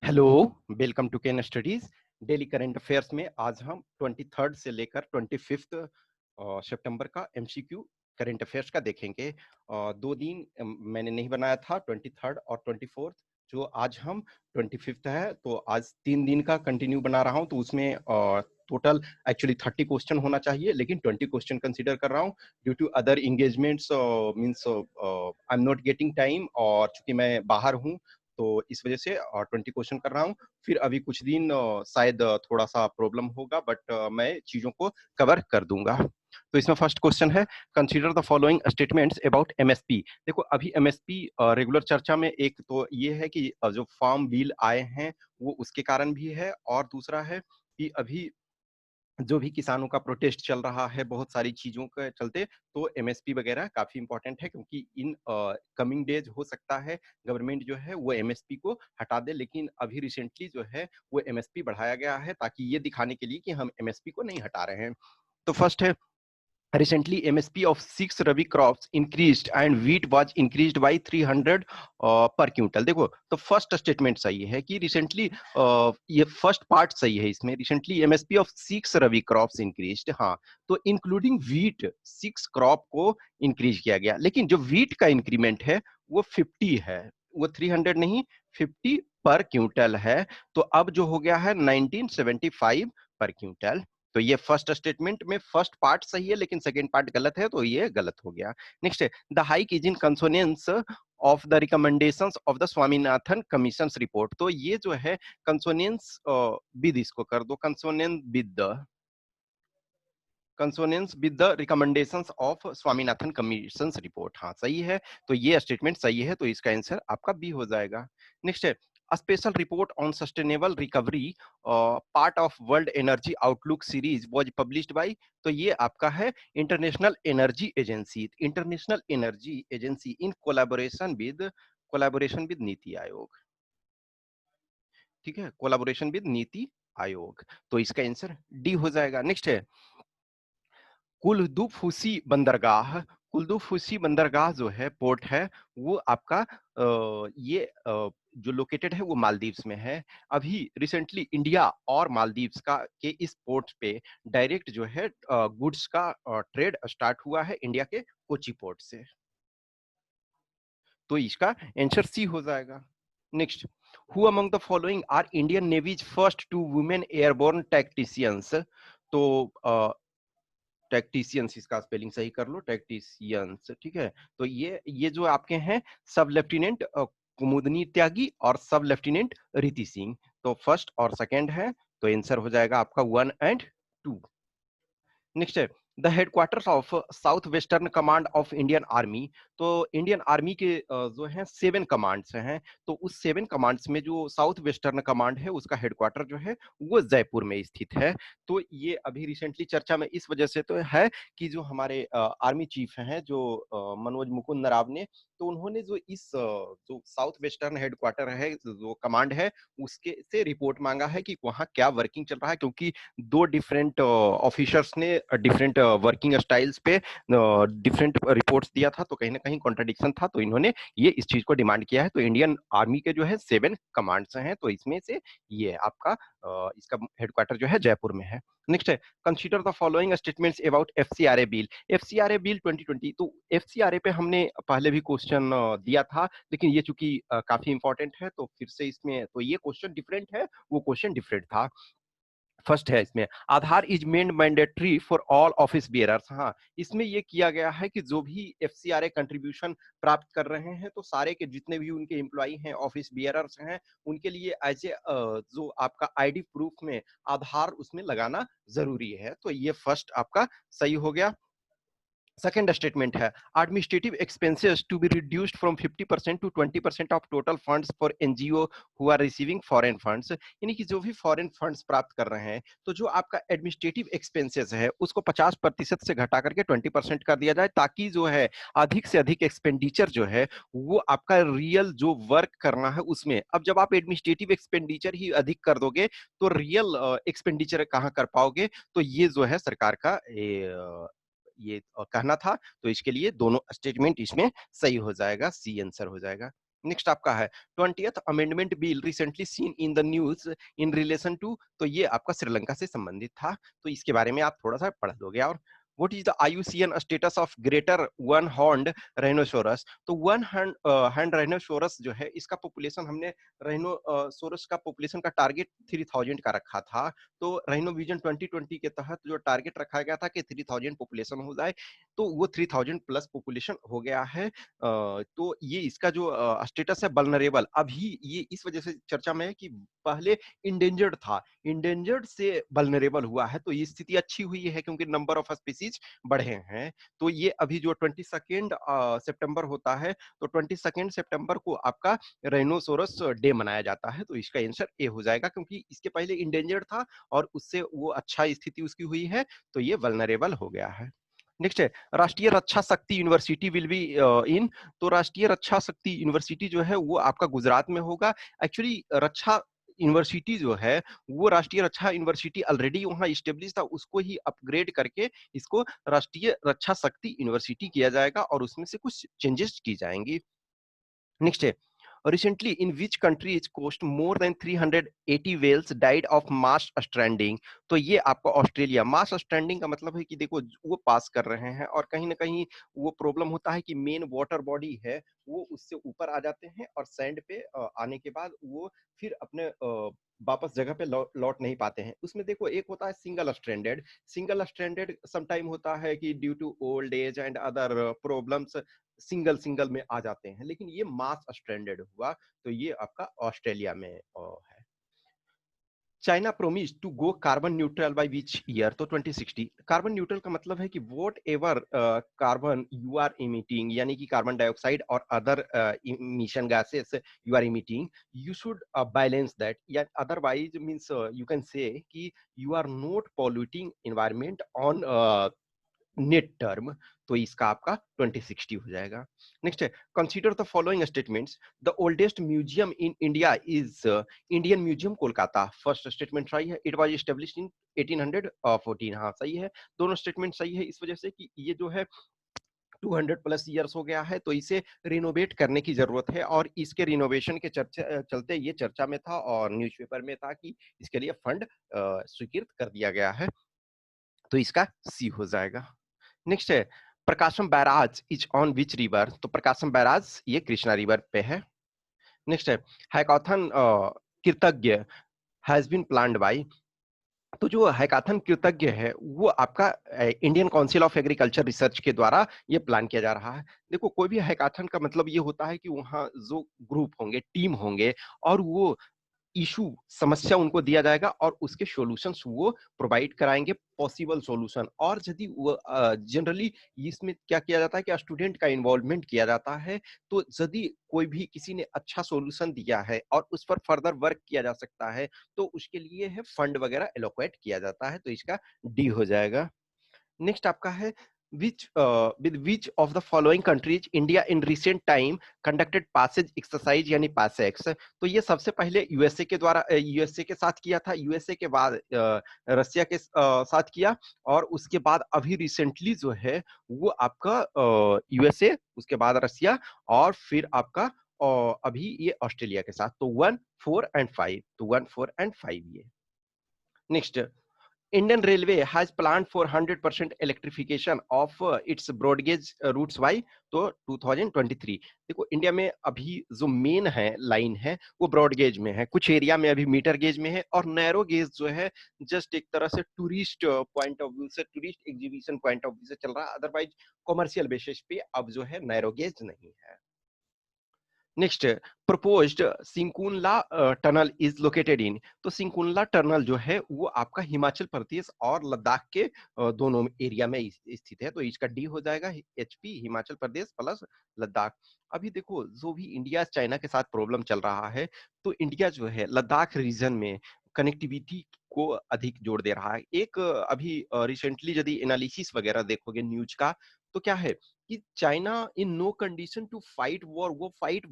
Hello, welcome to Ken studies. Daily current affairs में आज हम 23 से लेकर 25 सितंबर का एमसीक्यू करंट अफेयर्स का देखेंगे। 2 दिन मैंने नहीं बनाया था, 23 और 24, जो आज हम 25 है, तो आज 3 दिन का कंटिन्यू बना रहा हूँ। तो उसमें टोटल एक्चुअली 30 क्वेश्चन होना चाहिए, लेकिन 20 क्वेश्चन कंसीडर कर रहा हूँ due to other engagements. Means I am not getting time, और चूंकि मैं बाहर हूँ तो इस वजह से 20 क्वेश्चन कर रहा हूँ। फिर अभी कुछ दिन शायद थोड़ा सा प्रॉब्लम होगा, बट मैं चीजों को कवर कर दूंगा। तो इसमें फर्स्ट क्वेश्चन है, consider the following statements about MSP. देखो, अभी एमएसपी रेगुलर चर्चा में एक तो ये है कि जो फार्म बिल आए हैं वो उसके कारण भी है, और दूसरा है कि अभी जो भी किसानों का प्रोटेस्ट चल रहा है बहुत सारी चीजों के चलते, तो एमएसपी वगैरह काफी इंपॉर्टेंट है, क्योंकि इन कमिंग डेज हो सकता है गवर्नमेंट जो है वो एमएसपी को हटा दे। लेकिन अभी रिसेंटली जो है वो एमएसपी बढ़ाया गया है, ताकि ये दिखाने के लिए कि हम एमएसपी को नहीं हटा रहे हैं। तो फर्स्ट है, recently MSP of 6 Rabi crops increased and wheat was increased by 300 per quintal. देखो, तो फर्स्ट स्टेटमेंट सही है कि रिसेंटली, ये फर्स्ट पार्ट सही है इसमें, recently MSP of 6 rabi crops increased. हाँ, तो इंक्लूडिंग व्हीट 6 क्रॉप को इंक्रीज किया गया, लेकिन जो व्हीट का इंक्रीमेंट है वो 50 है, वो 300 नहीं, 50 पर क्विंटल है। तो अब जो हो गया है 1975 पर क्विंटल। तो ये फर्स्ट स्टेटमेंट में फर्स्ट पार्ट सही है, लेकिन सेकंड पार्ट गलत है, तो ये गलत हो गया। नेक्स्ट है, the hike is in consonance of the recommendations of the Swaminathan Commission report. तो ये जो है कंसोनेंस विद, इसको कर दो consonance with the recommendations of Swaminathan Commission report. हाँ, सही है, तो ये स्टेटमेंट सही है, तो इसका आंसर आपका बी हो जाएगा। नेक्स्ट है, a special report on sustainable recovery part of world energy outlook series was published by, तो ये आपका है international energy agency in collaboration with NITI Aayog. ठीक है, कोलैबोरेशन विद नीति आयोग, तो इसका आंसर डी हो जाएगा। नेक्स्ट है, कुल्दुफुसी बंदरगाह। कुल्दुफुसी बंदरगाह जो है, पोर्ट है, वो आपका ये जो लोकेटेड है वो मालदीव्स में है। अभी रिसेंटली इंडिया और मालदीव्स का के इस पोर्ट पे डायरेक्ट जो है गुड्स का ट्रेड स्टार्ट हुआ है इंडिया के कोची पोर्ट से, तो इसका आंसर सी हो जाएगा। Next, who among the following are Indian Navy's first 2 women airborne tacticians. तो टैक्टिशियंस, इसका स्पेलिंग सही कर लो, टैक्टिशियंस। ठीक है, तो ये जो आपके हैं, सब लेफ्टिनेंट कुमुदनी त्यागी और सब लेफ्टिनेंट रीति सिंह। तो फर्स्ट और सेकंड है, तो आंसर हो जाएगा आपका 1 एंड 2। नेक्स्ट है, the headquarters of south western command of Indian army. तो इंडियन आर्मी के जो है 7 कमांड्स हैं, तो उस 7 कमांड्स में जो साउथ वेस्टर्न कमांड है उसका हेडक्वार्टर जो है वो जयपुर में स्थित है। तो ये अभी रिसेंटली चर्चा में इस वजह से तो है कि जो हमारे आर्मी चीफ हैं, जो मनोज मुकुंद नराव ने, तो उन्होंने जो जो साउथ वेस्टर्न हेडक्वार्टर है, जो कमांड है, उसके से रिपोर्ट मांगा है कि वहाँ क्या वर्किंग चल रहा है, क्योंकि 2 डिफरेंट ऑफिसर्स ने डिफरेंट वर्किंग स्टाइल्स पे डिफरेंट रिपोर्ट्स दिया था, तो कहीं ना कहीं कॉन्ट्रडिक्शन था, तो इन्होंने ये इस चीज को डिमांड किया है। तो इंडियन आर्मी के जो है 7 कमांड्स हैं, तो इसमें से ये आपका इसका हेडक्वार्टर जो है जयपुर में है। नेक्स्ट है, consider the following statements about FCRA bill. FCRA bill 2020, तो एफसीआरए पे हमने पहले भी क्वेश्चन दिया था, लेकिन ये चूंकि काफी इंपॉर्टेंट है, तो फिर से इसमें तो ये क्वेश्चन डिफरेंट है, वो क्वेश्चन डिफरेंट था। फर्स्ट है इसमें, Aadhaar is made mandatory for all office bearers. हाँ, इसमें ये किया गया है कि जो भी एफसीआरए कंट्रीब्यूशन प्राप्त कर रहे हैं, तो सारे के जितने भी उनके एम्प्लॉई हैं, ऑफिस बियरर्स हैं, उनके लिए एज ए जो आपका आईडी प्रूफ में आधार उसमें लगाना जरूरी है। तो ये फर्स्ट आपका सही हो गया। सेकेंड स्टेटमेंट है, administrative expenses to be reduced from 50% to 20% of total funds for NGO who are receiving foreign funds. यानी कि जो भी फॉरेन फंड्स प्राप्त कर रहे हैं, तो जो आपका एडमिनिस्ट्रेटिव एक्सपेंसेस है उसको 50% से घटा करके 20% कर दिया जाए, ताकि जो है अधिक से अधिक एक्सपेंडिचर जो है वो आपका रियल जो वर्क करना है उसमें। अब जब आप एडमिनिस्ट्रेटिव एक्सपेंडिचर ही अधिक कर दोगे, तो रियल एक्सपेंडिचर कहाँ कर पाओगे। तो ये जो है सरकार का ये कहना था, तो इसके लिए दोनों स्टेटमेंट इसमें सही हो जाएगा, सी आंसर हो जाएगा। नेक्स्ट आपका है 20th amendment bill recently seen in the news in relation to, तो ये आपका श्रीलंका से संबंधित था, तो इसके बारे में आप थोड़ा सा पढ़ लोगे। और what is the IUCN status of greater one horned rhinoceros, तो वन हैंड राइनोसोरस जो है इसका पॉपुलेशन हमने राइनोसोरस का पॉपुलेशन का टारगेट 3000 का रखा था, तो राइनो विजन 2020 के तहत जो टारगेट रखा गया था कि 3000 पॉपुलेशन हो जाए, तो वो 3000 प्लस पॉपुलेशन हो गया है। तो ये इसका जो स्टेटस है वल्नरेबल, अभी ये इस वजह से चर्चा में है कि पहले इंडेंजर्ड था, इंडेंजर्ड से वल्नरेबल हुआ है, तो ये स्थिति अच्छी हुई है क्योंकि नंबर ऑफ स्पीसीज बढ़े हैं। तो ये अभी जो 22 सितंबर होता है, तो 22 सितंबर को आपका राइनोसोरस डे मनाया जाता है, तो इसका आंसर ए हो जाएगा क्योंकि इसके पहले इंडेंजर्ड था और उससे वो अच्छा स्थिति उसकी हुई है, तो ये वल्नरेबल हो गया है। नेक्स्ट है राष्ट्रीय रक्षा शक्ति यूनिवर्सिटी विल बी इन, तो राष्ट्रीय रक्षा शक्ति यूनिवर्सिटी जो है वो आपका गुजरात में होगा। एक्चुअली रक्षा यूनिवर्सिटी जो है वो राष्ट्रीय रक्षा यूनिवर्सिटी ऑलरेडी वहां स्टेब्लिश था, उसको ही अपग्रेड करके इसको राष्ट्रीय रक्षा शक्ति यूनिवर्सिटी किया जाएगा और उसमें से कुछ चेंजेस की जाएंगी। नेक्स्ट है recently in which countries coast more than 380 whales died of mass stranding, तो ये आपका ऑस्ट्रेलिया। मास स्ट्रैंडिंग का मतलब है कि देखो वो पास कर रहे हैं और कहीं ना कहीं वो प्रॉब्लम होता है कि मेन वाटर बॉडी है वो उससे ऊपर आ जाते हैं और सैंड पे आने के बाद वो फिर अपने वापस जगह पे लौट नहीं पाते हैं। उसमें देखो एक होता है सिंगल स्ट्रैंडेड समटाइम होता है कि due to old age and other problems single single में आ जाते हैं, लेकिन ये मास स्ट्रैंडेड हुआ, तो ये आपका ऑस्ट्रेलिया में है। China promise to go carbon neutral by which year, तो 2060। कार्बन न्यूट्रल का मतलब है कि whatever carbon you are emitting, यानी कि कार्बन डाइऑक्साइड और other emission gases you are emitting, you should balance that, या otherwise means you can say कि you are not polluting environment on net term, तो इसका आपका 2060 हो जाएगा। नेक्स्ट है consider the following statements, the oldest museum in India is Indian museum Kolkata. First statement सही है, इट वाज एस्टेब्लिश्ड इन 1814, हाँ सही है, दोनों स्टेटमेंट सही है इस वजह से कि ये जो है 200 प्लस ईयर्स हो गया है, तो इसे रिनोवेट करने की जरूरत है और इसके रिनोवेशन के चलते ये चर्चा में था और न्यूज़पेपर में था कि इसके लिए फंड स्वीकृत कर दिया गया है, तो इसका सी हो जाएगा। नेक्स्ट है Prakasam Barrage is on which river, तो प्रकाशम बैराज ये कृष्णा रिवर पे है। नेक्स्ट है हैकाथन कृतज्ञ हैज बीन प्लान्ड बाय, तो जो हैकाथन कृतज्ञ है वो आपका Indian council of agriculture research के द्वारा ये प्लान किया जा रहा है। देखो कोई भी हैकाथन का मतलब ये होता है कि वहाँ जो ग्रुप होंगे टीम होंगे और वो इशू समस्या उनको दिया जाएगा और उसके सॉल्यूशंस वो प्रोवाइड कराएंगे, पॉसिबल सॉल्यूशन। और यदि वो जनरली इसमें क्या किया जाता है कि स्टूडेंट का इन्वॉल्वमेंट किया जाता है, तो यदि कोई भी किसी ने अच्छा सॉल्यूशन दिया है और उस पर फर्दर वर्क किया जा सकता है, तो उसके लिए है फंड वगैरह एलोकेट किया जाता है, तो इसका डी हो जाएगा। नेक्स्ट आपका है which with which of the following countries India in recent time conducted passage exercise यानी PASEX, तो ये सबसे पहले यूएसए के द्वारा यूएसए के साथ किया था, यूएसए के बाद रसिया के साथ किया और उसके बाद अभी रिसेंटली जो है वो आपका यूएसए, उसके बाद रसिया और फिर आपका अभी ये ऑस्ट्रेलिया के साथ, तो 1 4 एंड 5, तो 1 4 एंड 5 ये। Next Indian Railway has planned for 100% electrification of its broad gauge routes by तो 2023। देखो इंडिया में अभी जो मेन है लाइन है वो ब्रॉड गेज में है, कुछ एरिया में अभी मीटर गेज में है और नैरो गेज जो है जस्ट एक तरह से टूरिस्ट पॉइंट ऑफ व्यू से, tourist exhibition point of view से चल रहा है, अदरवाइज कॉमर्शियल बेसिस पे अब जो है नैरो गेज नहीं है। Next proposed Shinku La tunnel is located in, तो सिंकुनला टनल जो है वो आपका हिमाचल प्रदेश और लद्दाख के दोनों एरिया में स्थित है, तो इसका डी हो जाएगा एचपी हिमाचल प्रदेश प्लस लद्दाख। अभी देखो जो भी इंडिया चाइना के साथ प्रॉब्लम चल रहा है, तो इंडिया जो है लद्दाख रीजन में कनेक्टिविटी को अधिक जोर दे रहा है। एक अभी रिसेंटली यदि एनालिसिस वगैरह देखोगे न्यूज का, तो क्या है कि China in no condition to fight war, वो फाइट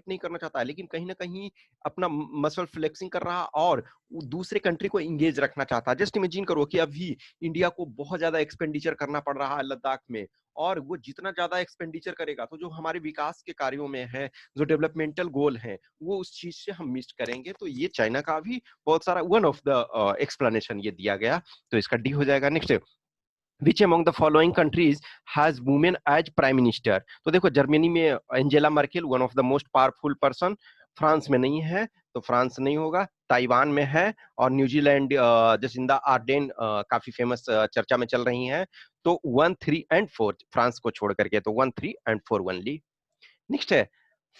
नहीं करना चाहता है, लेकिन कहीं ना कहीं अपना मसल फ्लेक्सिंग कर रहा और दूसरे कंट्री को इंगेज रखना चाहता है। जस्ट इमेजिन करो कि अभी इंडिया को बहुत ज्यादा एक्सपेंडिचर करना पड़ रहा है लद्दाख में, और वो जितना ज्यादा एक्सपेंडिचर करेगा तो जो हमारे विकास के कार्यों में है, जो डेवलपमेंटल गोल है, वो उस चीज से हम मिस करेंगे। तो ये चाइना का भी बहुत सारा वन ऑफ द एक्सप्लेनेशन ये दिया गया। तो इसका डी हो जाएगा। Next, which among the following countries has women as prime minister? तो देखो, जर्मनी में Angela Merkel, one of the most powerful person. France में नहीं है, तो फ्रांस नहीं होगा। ताइवान में है, और न्यूजीलैंड जसिंदा आर्डेन काफी फेमस चर्चा में चल रही हैं। तो 1, 3 एंड 4 फ्रांस को छोड़ करके, तो 1, 3 एंड 4 ओनली। नेक्स्ट है,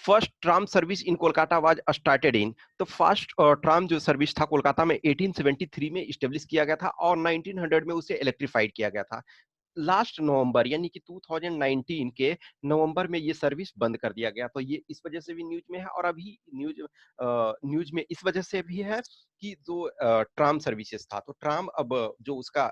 first tram service in Kolkata was started in. तो फर्स्ट ट्राम जो सर्विस था कोलकाता में 1873 में इस्टेब्लिश किया गया था, और 1900 में उसे इलेक्ट्रीफाइड किया गया था। लास्ट नवंबर यानी कि 2019 के नवंबर में ये सर्विस बंद कर दिया गया। तो ये इस वजह से भी न्यूज में है, और अभी न्यूज में इस वजह से भी है कि जो ट्राम सर्विसेज था, तो ट्राम अब जो उसका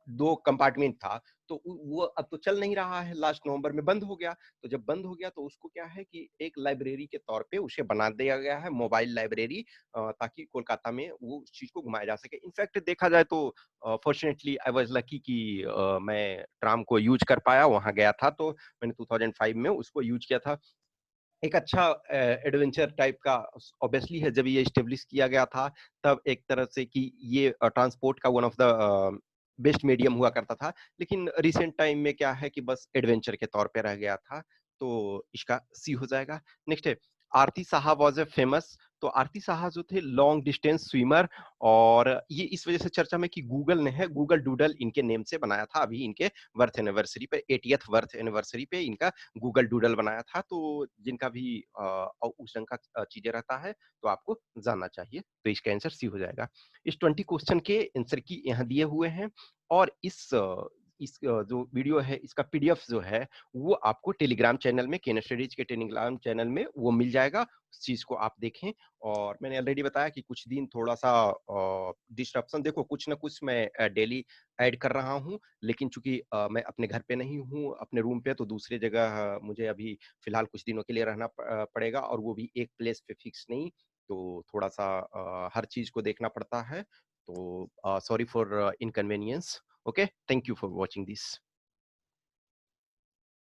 2 कंपार्टमेंट था, तो वो अब तो चल नहीं रहा है, लास्ट नवंबर में बंद हो गया। तो जब बंद हो गया तो उसको क्या है कि एक लाइब्रेरी के तौर पे उसे बना दिया गया है, मोबाइल लाइब्रेरी, ताकि कोलकाता में वो उस चीज को घुमाया जा सके। इनफैक्ट देखा जाए तो फॉर्चुनेटली आई वाज लकी कि मैं ट्राम को यूज कर पाया, वहां गया था तो मैंने 2005 में उसको यूज किया था। एक अच्छा एडवेंचर टाइप का ऑब्वियसली है। जब ये स्टेब्लिश किया गया था, तब एक तरह से कि ये ट्रांसपोर्ट का one of the best medium हुआ करता था, लेकिन रिसेंट टाइम में क्या है कि बस एडवेंचर के तौर पे रह गया था। तो इसका सी हो जाएगा। नेक्स्ट है, आरती साहा वॉज ए फेमस। तो आरती साहा जो थे लॉन्ग डिस्टेंस स्विमर, और ये इस वजह से चर्चा में कि गूगल ने है गूगल डूडल इनके नेम से बनाया था। अभी इनके बर्थ एनिवर्सरी पे, 80th बर्थ एनिवर्सरी पे इनका गूगल डूडल बनाया था। तो जिनका भी उस रंग का चीजें रहता है, तो आपको जानना चाहिए। तो इसका आंसर सी हो जाएगा। इस 20 क्वेश्चन के आंसर की यहाँ दिए हुए हैं, और जो वीडियो है इसका पीडीएफ जो है, वो आपको टेलीग्राम चैनल में, केन स्टडीज के टेलीग्राम चैनल में वो मिल जाएगा। उस चीज को आप देखें। और मैंने ऑलरेडी बताया कि कुछ दिन थोड़ा सा डिस्ट्रप्शन, देखो कुछ ना कुछ मैं डेली ऐड कर रहा हूँ, लेकिन चूंकि मैं अपने घर पे नहीं हूँ, अपने रूम पे, तो दूसरी जगह मुझे अभी फिलहाल कुछ दिनों के लिए रहना पड़ेगा, और वो भी एक प्लेस पे फिक्स नहीं। तो थोड़ा सा हर चीज को देखना पड़ता है। तो sorry for inconvenience. Okay, thank you for watching this.